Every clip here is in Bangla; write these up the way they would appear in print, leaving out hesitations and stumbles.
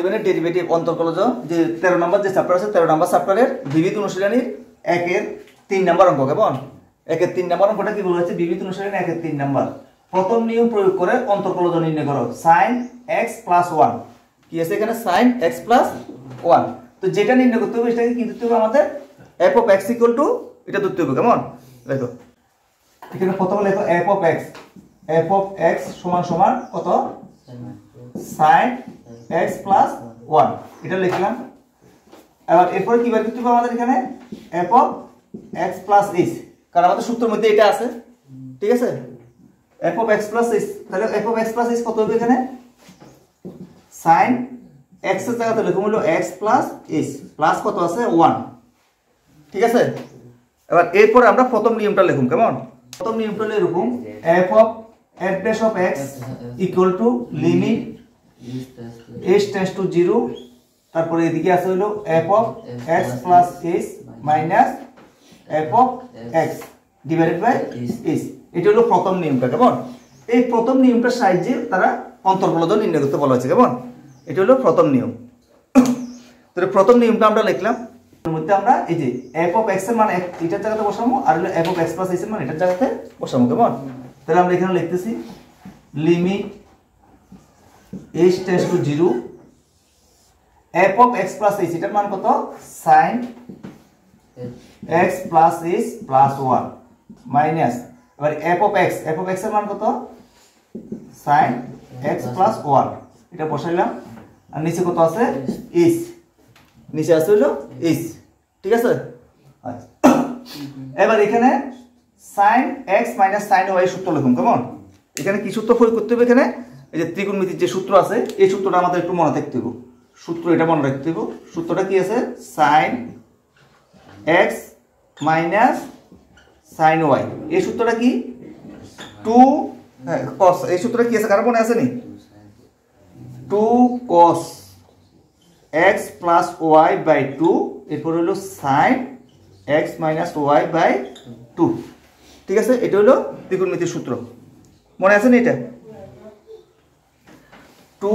দেবেন ডেরিভেটিভ অন্তর্কলজ যে 13 নম্বর যে চ্যাপ্টার আছে 13 নম্বর চ্যাপ্টারের বিবিধ অনুশীলনীর 1 এর 3 নম্বর অঙ্ক কেমন 1 এর 3 নম্বর অঙ্কটা কি বলা হচ্ছে বিবিধ অনুশীলনী 1 এর 3 নম্বর প্রথম নিয়ম প্রয়োগ করে অন্তর্কলজ নির্ণয় করো sin x + 1 কি আছে এখানে sin x + 1 তো যেটা নির্ণয় করতে হবে সেটাকে কি দিতে হবে আমাদের f of x = এটা ধরতে হবে কেমন দেখো এখানে প্রথমে লেখো f of x সমান কত sin x + 1 এটা লিখলাম এবার এরপর কি বের করতে হবে আমাদের এখানে f of x + h কারণ আমাদের সূত্রের মধ্যে এটা আছে ঠিক আছে f of x + h তাহলে f of x + h কত হবে এখানে sin x এর জায়গাতে লিখব হলো x + h প্লাস কত আছে 1 ঠিক আছে এবার এরপর আমরা প্রথম নিয়মটা লিখুম কেমন প্রথম নিয়মটা লিখুম f of x = limit h tends to 0 তারপরে এদিকে আছে হলো f of x + h minus f of x divided by h এটা হলো প্রথম নিয়মটা কেমন এই প্রথম নিয়মটার সাহায্যে তারা অন্তর্কলজ নির্ণয় করতে বলা হয়েছে কেমন এটা হলো প্রথম নিয়ম তাহলে প্রথম নিয়মটা আমরা লিখলাম এর মধ্যে আমরা এই যে f of x এর মান এটার জায়গাতে বসাবো আর হলো f of x + h এর মান এটার জায়গাতে বসাবো কেমন তাহলে আমরা এখানে লিখতেছি limit h tends to 0 f of x + h এটার মান কত sin x + h + 1 মাইনাস এবার f of x এর মান কত sin x + 1 এটা বসাইলাম আর নিচে কত আছে h নিচে আছে হলো h ঠিক আছে আচ্ছা এবার এখানে sin x - sin y সূত্র লিখুন কেমন এখানে কি সূত্র প্রয়োগ করতে হবে এখানে এই যে ত্রিকোণমিতির যে সূত্র আছে এই সূত্রটা আমাদের একটু মনে রাখতে হবে সূত্র এটা মনে রাখতে হবে সূত্রটা কি আছে sin x - sin y এই সূত্রটা কি 2 cos এই সূত্রটা কি আছে কার মনে আছে নি 2 cos x + y / 2 এরপর হলো sin x - y / 2 ঠিক আছে এটা হলো ত্রিকোণমিতির সূত্র মনে আছে নি এটা 2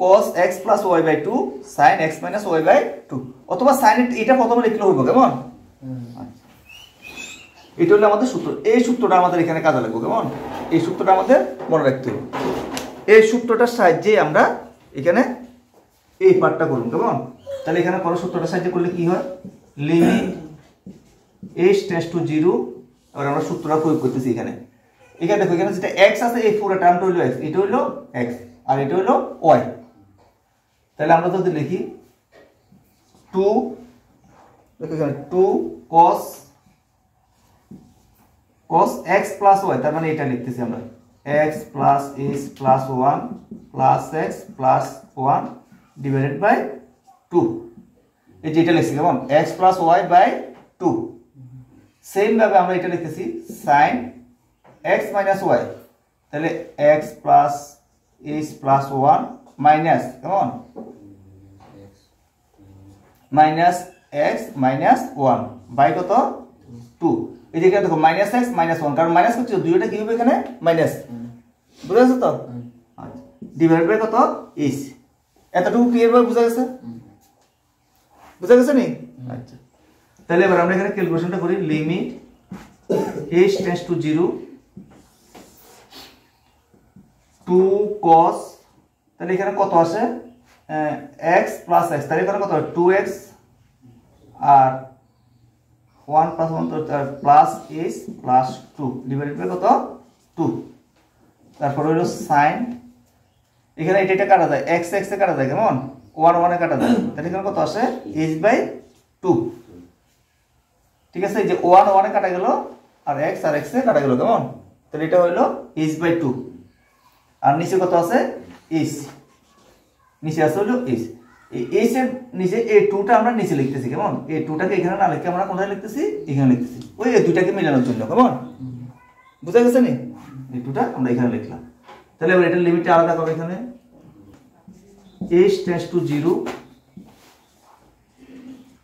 cos x + y / 2 sin x - y / 2 অথবা sin এটা প্রথমে লিখলে হইব কেমন এটা হলো আমাদের সূত্র এই সূত্রটা আমাদের এখানে কাজে লাগবে কেমন এই সূত্রটা আমাদের মনে রাখতে হবে এই সূত্রটার সাহায্যে আমরা এখানে এই পার্টটা করব কেমন তাহলে এখানে পরে সূত্রটার সাহায্যে করলে কি হয় লিমিট h টেন্ডস টু 0 আর আমরা সূত্রটা প্রয়োগ করতেছি এখানে দেখো এখানে যেটা x আছে এই পুরো টার্মটা হলো x এটা হলো x আর এটা হলো y তাহলে আমরা যদি লিখি 2 দেখো এখানে 2 cos x + y তার মানে এটা লিখতেছি আমরা x + h + 1 + x + 1 divided by 2 এই যে এটা লিখছি কেমন x + y / 2 সেম ভাবে আমরা এটা লিখতেছি sin x - y তাহলে x + h + 1 মাইনাস কেমন মাইনাস x - 1 বাই কত 2 এই যে এখানে দেখো -x - 1 কারণ মাইনাস করছে দুইটা কি হবে এখানে মাইনাস বুঝা গেছে তো আচ্ছা ডিভাইড বাই কত h এতটুকু ক্লিয়ার ভাবে বুঝা গেছে নি আচ্ছা তাহলে এবার আমরা এখানে ক্যালকুলেশনটা করি limit h tends to 0 2 cos তাহলে এখানে কত আসে x + x তাহলে এখানে কত 2x আর 1 + 1 তো প্লাস h + 2 ডিভাইডেড বাই কত 2 তারপর হলো sin এখানে এটা কাটা যায় x এ কাটা যায় কেমন 1 1 এ কাটা যায় তাহলে এখানে কত আসে h/2 ঠিক আছে এই যে 1 1 এ কাটা গেল আর x এ কাটা গেল কেমন তাহলে এটা হলো h/2 আর নিচে কত আছে h নিচে আছে হলো h এই h এর নিচে এই 2টা আমরা নিচে লিখতেছি কেমন এই 2টাকে এখানে না লিখে আমরা কোথায় লিখতেছি এখানে লিখতেছি ওই এই দুইটাকে মেলানোর জন্য কেমন বুঝা গেছে নি এই 2টা আমরা এখানে লিখলাম তাহলে এবার এটা লিমিটটা আলাদা করব এখানে h tends to 0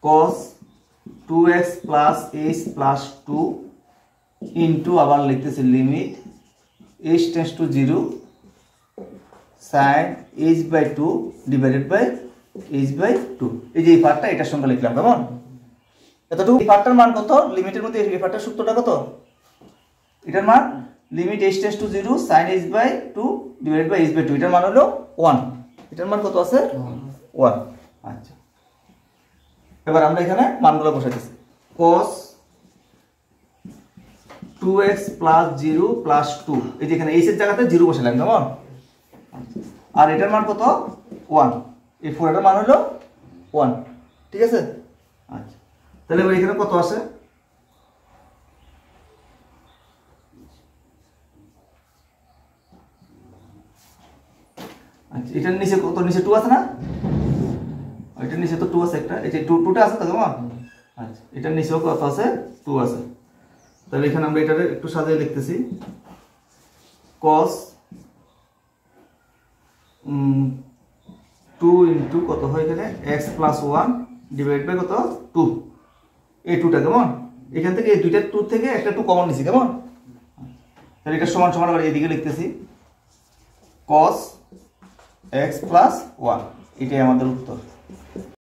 cos 2x + h + 2 into আবার লিখতেছি limit h tends to 0 sin h/2 divided by h/2। এই যে এই পার্টটা এটার সঙ্গে লিখলাম, কেমন? এতটুকু। এই পার্টটার মান কত? লিমিটের মধ্যে এই পার্টটার সূত্রটা কত? এটার মান limit h tends to 0 sin h/2 divided by h/2, এটার মান হলো 1। এটার মান কত আছে? 1। আচ্ছা, এবার আমরা এখানে মানগুলো বসাইতেছি। cos 2x প্লাস 0 প্লাস 2, এই যে এখানে h এর জায়গাতে 0 বসালাম, কেমন? আর এটার মান কত? 1। এই পুরোটার মান হলো 1, ঠিক আছে? আচ্ছা, তাহলে এবার এখানে কত আছে? আচ্ছা, এটার নিচে কত? নিচে 2 আছে না? এটার নিচে তো 2 আছে একটা, এই যে 2টা আছে তো, কেমন? আচ্ছা, এটার নিচেও কত আছে? 2 আছে। তাহলে এখানে আমরা এটারে একটু সাজিয়ে লিখতেছি। cos 2 ইনটু কত হয় এখানে? x প্লাস 1 ডিভাইড বাই কত? 2। এই 2টা, কেমন? এখান থেকে এই দুইটা 2 থেকে একটা 2 কমন নিছি, কেমন? তাহলে এটা সমান সমান আবার এদিকে লিখতেছি cos x প্লাস 1, এটাই আমাদের উত্তর।